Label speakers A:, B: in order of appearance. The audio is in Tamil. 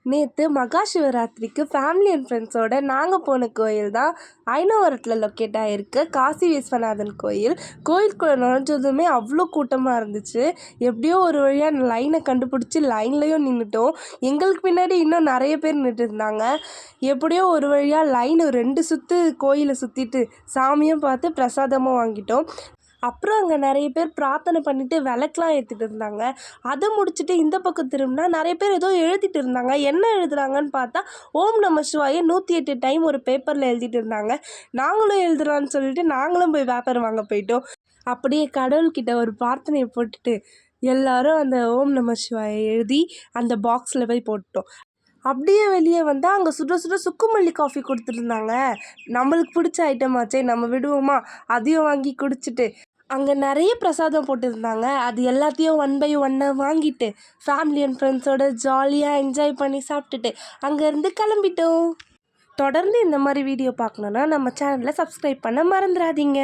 A: நேற்று மகா சிவராத்திரிக்கு ஃபேமிலி அண்ட் ஃப்ரெண்ட்ஸோடு நாங்கள் போன கோயில் தான் ஐனவரத்தில் லொக்கேட் ஆகிருக்கு காசி விஸ்வநாதன் கோயில். கோயிலுக்குள்ளே நுழைஞ்சதுமே அவ்வளோ கூட்டமாக இருந்துச்சு. எப்படியோ ஒரு வழியாக லைனை கண்டுபிடிச்சி லைன்லேயும் நின்றுட்டோம். எங்களுக்கு பின்னாடி இன்னும் நிறைய பேர் நின்றுட்டு இருந்தாங்க. எப்படியோ ஒரு வழியாக லைனு 2 சுற்று கோயிலை சுற்றிட்டு சாமியும் பார்த்து பிரசாதமும் வாங்கிட்டோம். அப்புறம் அங்கே நிறைய பேர் பிரார்த்தனை பண்ணிவிட்டு விளக்கெலாம் ஏற்றிட்டு இருந்தாங்க. அதை முடிச்சுட்டு இந்த பக்கம் திரும்பினா நிறைய பேர் ஏதோ எழுதிட்டு இருந்தாங்க. என்ன எழுதுறாங்கன்னு பார்த்தா ஓம் நம சிவாய 108 டைம் ஒரு பேப்பரில் எழுதிட்டு இருந்தாங்க. நாங்களும் எழுதுறோன்னு சொல்லிட்டு நாங்களும் போய் பேப்பர் வாங்க போயிட்டோம். அப்படியே கடவுள்கிட்ட ஒரு பிரார்த்தனையை போட்டுட்டு எல்லாரும் அந்த ஓம் நம சிவாய எழுதி அந்த பாக்ஸில் போய் போட்டோம். அப்படியே வெளியே வந்தால் அங்கே சுட சுட சுக்குமல்லி காஃபி கொடுத்துருந்தாங்க. நம்மளுக்கு பிடிச்ச ஐட்டம் ஆச்சே, நம்ம விடுவோமா, அதையும் வாங்கி குடிச்சிட்டு அங்கே நிறைய பிரசாதம் போட்டிருந்தாங்க. அது எல்லாத்தையும் 1 by 1 வாங்கிட்டு ஃபேமிலி அண்ட் ஃப்ரெண்ட்ஸோடு ஜாலியாக என்ஜாய் பண்ணி சாப்பிட்டுட்டு அங்கேருந்து கிளம்பிட்டோம். தொடர்ந்து இந்த மாதிரி வீடியோ பார்க்கணுன்னா நம்ம சேனலை சப்ஸ்கிரைப் பண்ண மறந்துடாதீங்க.